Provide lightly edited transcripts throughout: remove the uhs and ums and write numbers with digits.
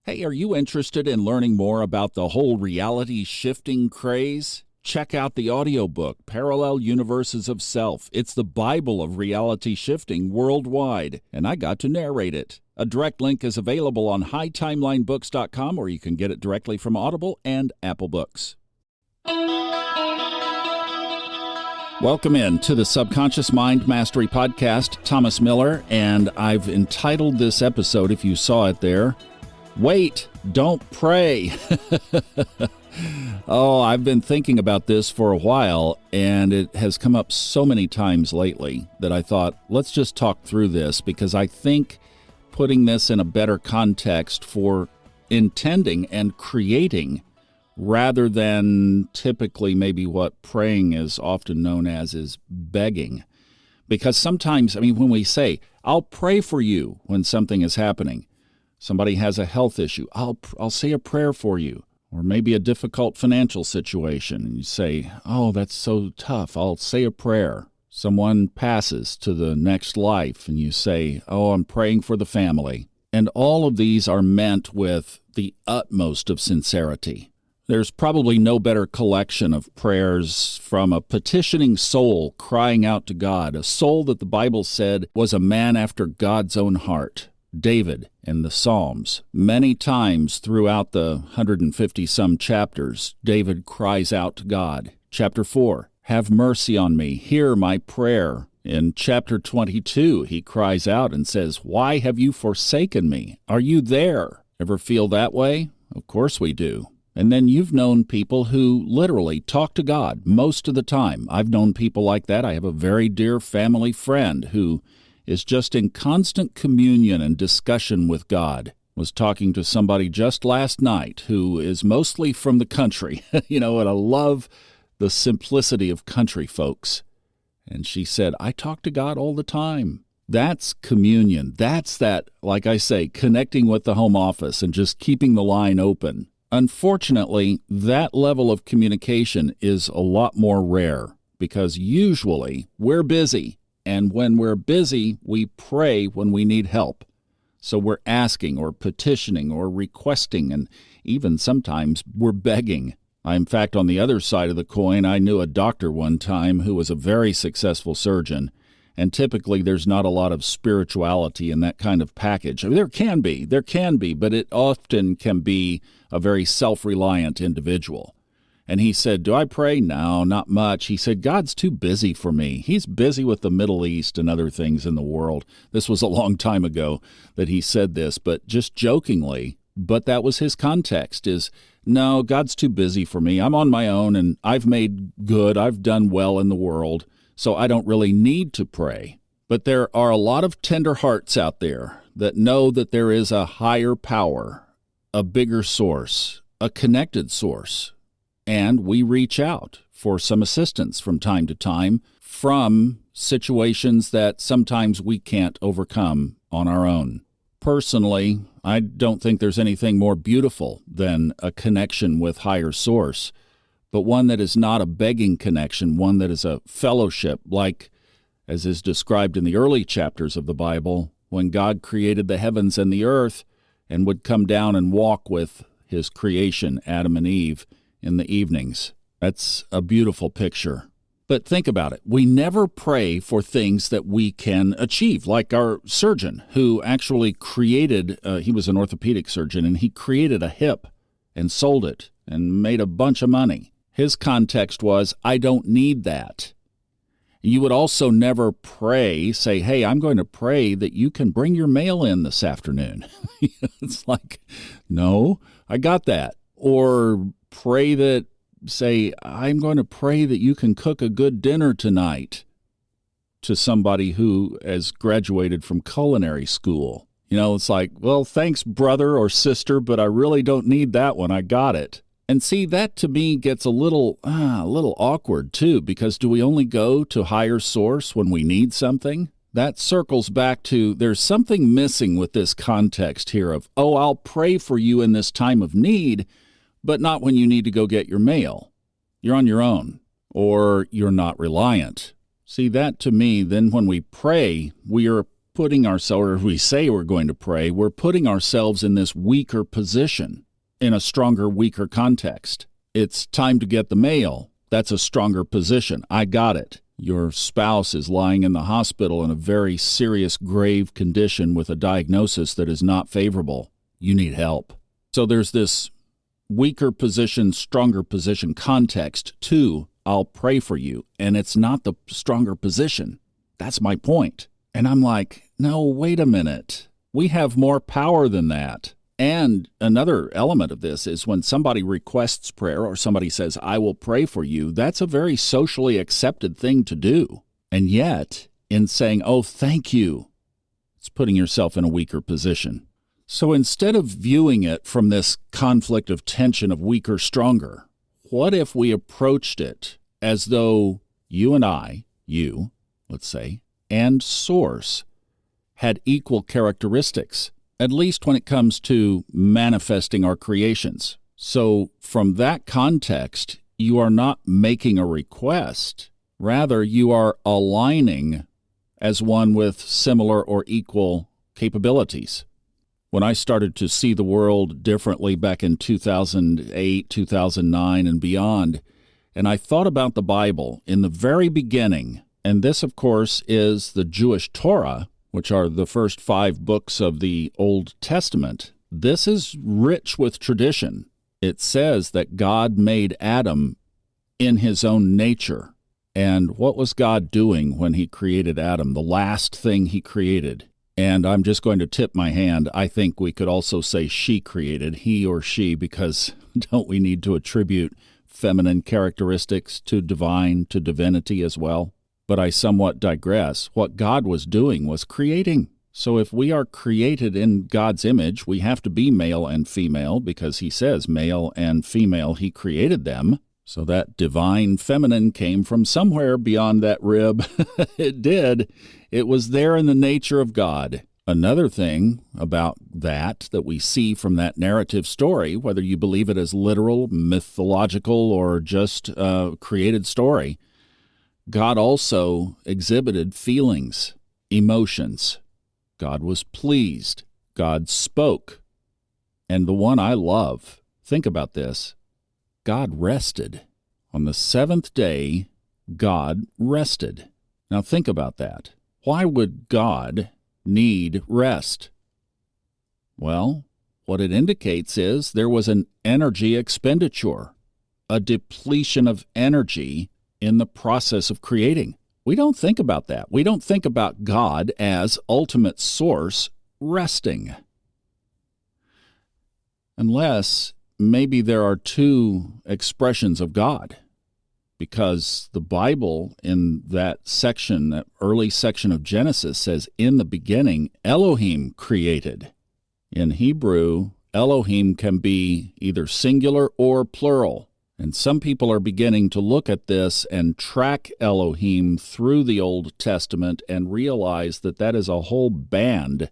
Hey, are you interested in learning more about the whole reality shifting craze? Check out the audiobook, Parallel Universes of Self. It's the Bible of reality shifting worldwide, and I got to narrate it. A direct link is available on hightimelinebooks.com, or you can get it directly from Audible and Apple Books. Welcome in to the Subconscious Mind Mastery Podcast. Thomas Miller, and I've entitled this episode, if you saw it there, Wait, Don't Pray. Oh, I've been thinking about this for a while, and it has come up so many times lately that I thought, let's just talk through this, because I think putting this in a better context for intending and creating, rather than typically maybe what praying is often known as is begging. Because sometimes, when we say, I'll pray for you when something is happening, somebody has a health issue, I'll say a prayer for you. Or maybe a difficult financial situation, and you say, oh, that's so tough, I'll say a prayer. Someone passes to the next life, and you say, oh, I'm praying for the family. And all of these are meant with the utmost of sincerity. There's probably no better collection of prayers from a petitioning soul crying out to God, a soul that the Bible said was a man after God's own heart. David in the Psalms. Many times throughout the 150-some chapters, David cries out to God. Chapter 4, have mercy on me, hear my prayer. In chapter 22, he cries out and says, why have you forsaken me? Are you there? Ever feel that way? Of course we do. And then you've known people who literally talk to God most of the time. I've known people like that. I have a very dear family friend who is just in constant communion and discussion with God. Was talking to somebody just last night who is mostly from the country, and I love the simplicity of country folks. And she said, I talk to God all the time. That's communion. That's that, like I say, connecting with the home office and just keeping the line open. Unfortunately, that level of communication is a lot more rare because usually we're busy. And when we're busy, we pray when we need help. So we're asking or petitioning or requesting, and even sometimes we're begging. In fact, on the other side of the coin, I knew a doctor one time who was a very successful surgeon, and typically there's not a lot of spirituality in that kind of package. There can be, but it often can be a very self-reliant individual. And he said, do I pray? No, not much. He said, God's too busy for me. He's busy with the Middle East and other things in the world. This was a long time ago that he said this, but just jokingly. But that was his context is, no, God's too busy for me. I'm on my own, and I've made good. I've done well in the world, so I don't really need to pray. But there are a lot of tender hearts out there that know that there is a higher power, a bigger source, a connected source. And we reach out for some assistance from time to time from situations that sometimes we can't overcome on our own. Personally, I don't think there's anything more beautiful than a connection with higher source, but one that is not a begging connection, one that is a fellowship, like as is described in the early chapters of the Bible, when God created the heavens and the earth and would come down and walk with his creation, Adam and Eve, in the evenings. That's a beautiful picture. But think about it. We never pray for things that we can achieve, like our surgeon who actually created, he was an orthopedic surgeon, and he created a hip and sold it and made a bunch of money. His context was, I don't need that. You would also never pray, say, hey, I'm going to pray that you can bring your mail in this afternoon. It's like, no, I got that. Or pray that, say, I'm going to pray that you can cook a good dinner tonight to somebody who has graduated from culinary school. It's like, well, thanks, brother or sister, but I really don't need that one. I got it. And see, that to me gets a little awkward too, because do we only go to higher source when we need something? That circles back to there's something missing with this context here of, oh, I'll pray for you in this time of need, but not when you need to go get your mail. You're on your own, or you're not reliant. See, that to me, then when we pray, we are putting ourselves, or we say we're going to pray, we're putting ourselves in this weaker position, in a stronger, weaker context. It's time to get the mail. That's a stronger position. I got it. Your spouse is lying in the hospital in a very serious, grave condition with a diagnosis that is not favorable. You need help. So there's this weaker position, stronger position context to I'll pray for you, and it's not the stronger position. That's my point. And I'm like, no, wait a minute. We have more power than that. And another element of this is when somebody requests prayer or somebody says, I will pray for you, that's a very socially accepted thing to do. And yet, in saying, oh, thank you, it's putting yourself in a weaker position. So instead of viewing it from this conflict of tension of weaker, stronger, what if we approached it as though you and I, you, let's say, and Source had equal characteristics, at least when it comes to manifesting our creations? So from that context, you are not making a request. Rather, you are aligning as one with similar or equal capabilities. When I started to see the world differently back in 2008, 2009, and beyond, and I thought about the Bible in the very beginning, and this, of course, is the Jewish Torah, which are the first 5 books of the Old Testament. This is rich with tradition. It says that God made Adam in his own nature. And what was God doing when he created Adam, the last thing he created? And I'm just going to tip my hand. I think we could also say she created, he or she, because don't we need to attribute feminine characteristics to divine, to divinity as well? But I somewhat digress. What God was doing was creating. So if we are created in God's image, we have to be male and female, because he says male and female, he created them. So that divine feminine came from somewhere beyond that rib. It did. It was there in the nature of God. Another thing about that we see from that narrative story, whether you believe it as literal, mythological, or just a created story, God also exhibited feelings, emotions. God was pleased. God spoke. And the one I love, think about this, God rested. On the 7th day, God rested. Now think about that. Why would God need rest? Well, what it indicates is there was an energy expenditure, a depletion of energy in the process of creating. We don't think about that. We don't think about God as ultimate source resting. Unless maybe there are 2 expressions of God, because the Bible in that section, that early section of Genesis says, in the beginning, Elohim created. In Hebrew, Elohim can be either singular or plural. And some people are beginning to look at this and track Elohim through the Old Testament and realize that that is a whole band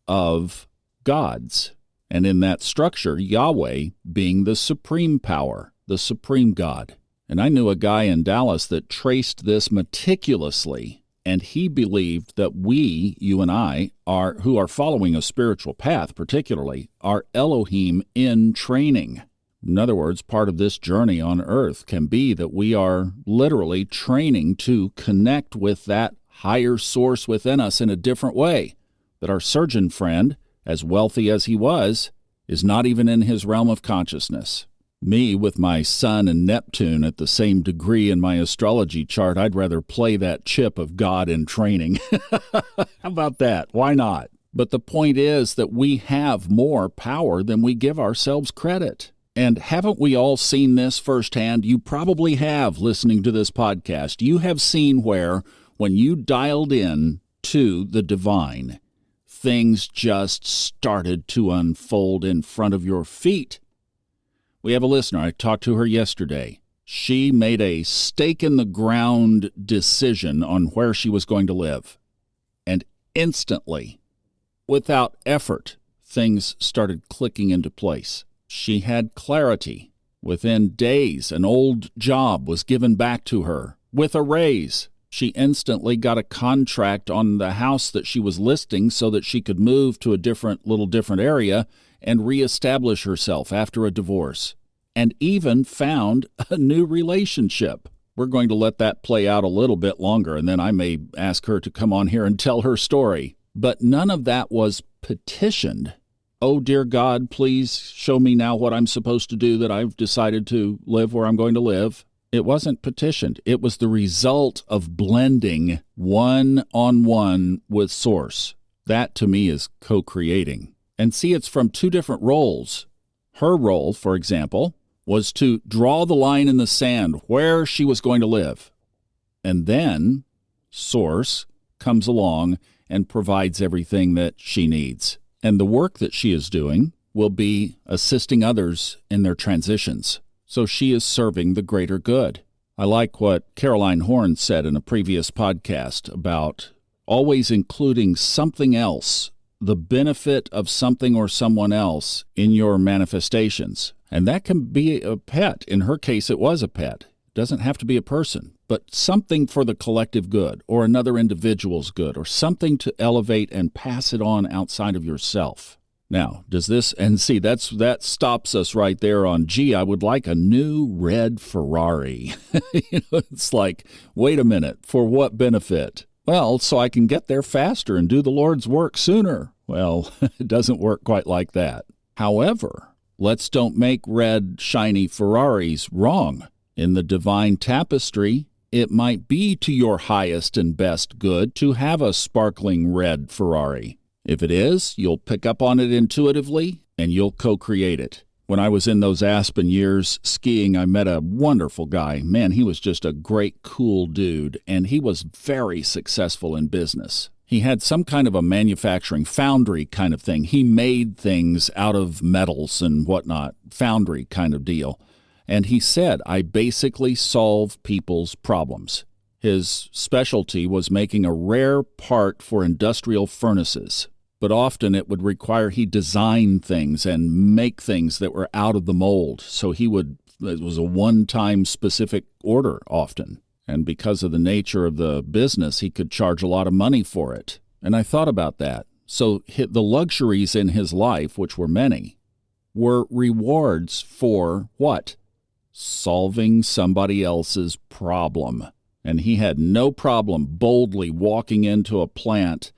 of gods. And in that structure, Yahweh being the supreme power, the supreme God. And I knew a guy in Dallas that traced this meticulously, and he believed that we, you and I, who are following a spiritual path particularly, are Elohim in training. In other words, part of this journey on earth can be that we are literally training to connect with that higher source within us in a different way. That our surgeon friend, as wealthy as he was, is not even in his realm of consciousness. Me, with my Sun and Neptune at the same degree in my astrology chart, I'd rather play that chip of God in training. How about that? Why not? But the point is that we have more power than we give ourselves credit. And haven't we all seen this firsthand? You probably have, listening to this podcast. You have seen where, when you dialed in to the divine, things just started to unfold in front of your feet. We have a listener. I talked to her yesterday. She made a stake-in-the-ground decision on where she was going to live. And instantly, without effort, things started clicking into place. She had clarity. Within days, an old job was given back to her with a raise. She instantly got a contract on the house that she was listing so that she could move to a different area and reestablish herself after a divorce, and even found a new relationship. We're going to let that play out a little bit longer, and then I may ask her to come on here and tell her story. But none of that was petitioned. Oh, dear God, please show me now what I'm supposed to do that I've decided to live where I'm going to live. It wasn't petitioned. It was the result of blending one-on-one with Source. That, to me, is co-creating. And see, it's from two different roles. Her role, for example, was to draw the line in the sand where she was going to live. And then Source comes along and provides everything that she needs. And the work that she is doing will be assisting others in their transitions. So she is serving the greater good. I like what Caroline Horn said in a previous podcast about always including something else, the benefit of something or someone else in your manifestations. And that can be a pet. In her case, it was a pet. It doesn't have to be a person, but something for the collective good or another individual's good or something to elevate and pass it on outside of yourself. Now, does this, and see, that stops us right there on, gee, I would like a new red Ferrari. It's like, wait a minute, for what benefit? Well, so I can get there faster and do the Lord's work sooner. Well, it doesn't work quite like that. However, let's don't make red, shiny Ferraris wrong. In the divine tapestry, it might be to your highest and best good to have a sparkling red Ferrari. If it is, you'll pick up on it intuitively, and you'll co-create it. When I was in those Aspen years skiing, I met a wonderful guy. Man, he was just a great, cool dude, and he was very successful in business. He had some kind of a manufacturing foundry kind of thing. He made things out of metals and whatnot, foundry kind of deal. And he said, I basically solve people's problems. His specialty was making a rare part for industrial furnaces. But often it would require he design things and make things that were out of the mold. So it was a one-time specific order often. And because of the nature of the business, he could charge a lot of money for it. And I thought about that. So the luxuries in his life, which were many, were rewards for what? Solving somebody else's problem. And he had no problem boldly walking into a plant.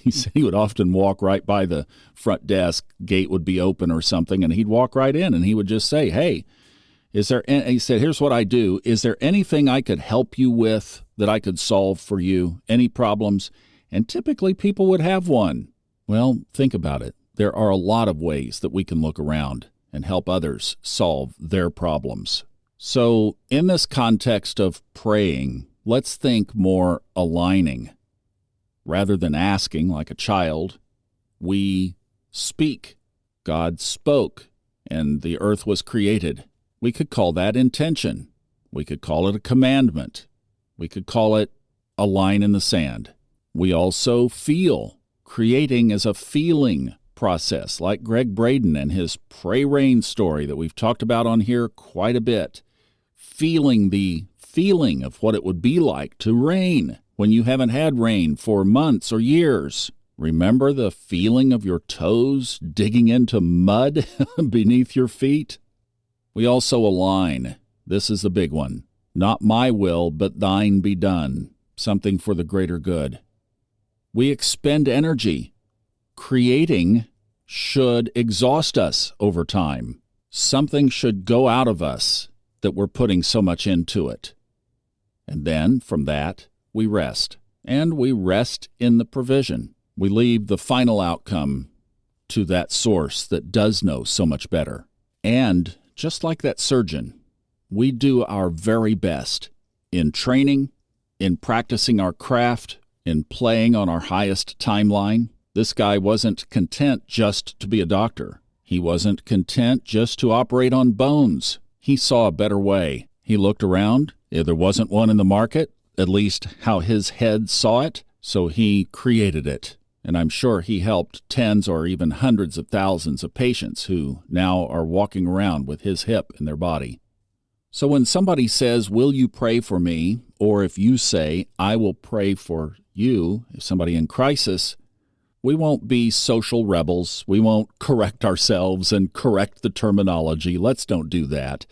He said he would often walk right by the front desk, gate would be open or something, and he'd walk right in and he would just say, hey, he said, here's what I do. Is there anything I could help you with that I could solve for you? Any problems? And typically people would have one. Well, think about it. There are a lot of ways that we can look around and help others solve their problems. So in this context of praying, let's think more aligning. Rather than asking like a child, we speak. God spoke, and the earth was created. We could call that intention. We could call it a commandment. We could call it a line in the sand. We also feel. Creating is a feeling process, like Greg Braden and his Pray Rain story that we've talked about on here quite a bit. Feeling the feeling of what it would be like to rain when you haven't had rain for months or years. Remember the feeling of your toes digging into mud beneath your feet? We also align. This is the big one. Not my will, but thine be done. Something for the greater good. We expend energy. Creating should exhaust us over time. Something should go out of us that we're putting so much into it. And then, from that, we rest. And we rest in the provision. We leave the final outcome to that source that does know so much better. And just like that surgeon, we do our very best in training, in practicing our craft, in playing on our highest timeline. This guy wasn't content just to be a doctor. He wasn't content just to operate on bones. He saw a better way. He looked around. If there wasn't one in the market, at least how his head saw it, so he created it. And I'm sure he helped tens or even hundreds of thousands of patients who now are walking around with his hip in their body. So when somebody says, will you pray for me? Or if you say, I will pray for you, if somebody in crisis, we won't be social rebels. We won't correct ourselves and correct the terminology. Let's don't do that.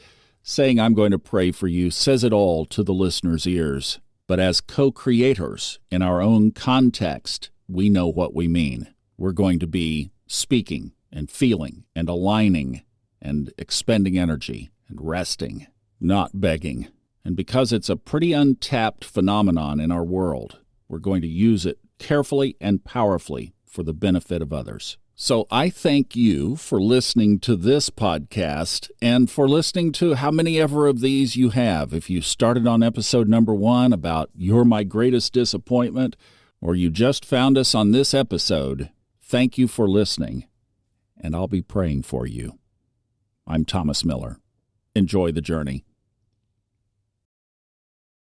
Saying I'm going to pray for you says it all to the listener's ears. But as co-creators in our own context, we know what we mean. We're going to be speaking and feeling and aligning and expending energy and resting, not begging. And because it's a pretty untapped phenomenon in our world, we're going to use it carefully and powerfully for the benefit of others. So I thank you for listening to this podcast and for listening to how many ever of these you have. If you started on episode number 1 about You're My Greatest Disappointment, or you just found us on this episode, thank you for listening, and I'll be praying for you. I'm Thomas Miller. Enjoy the journey.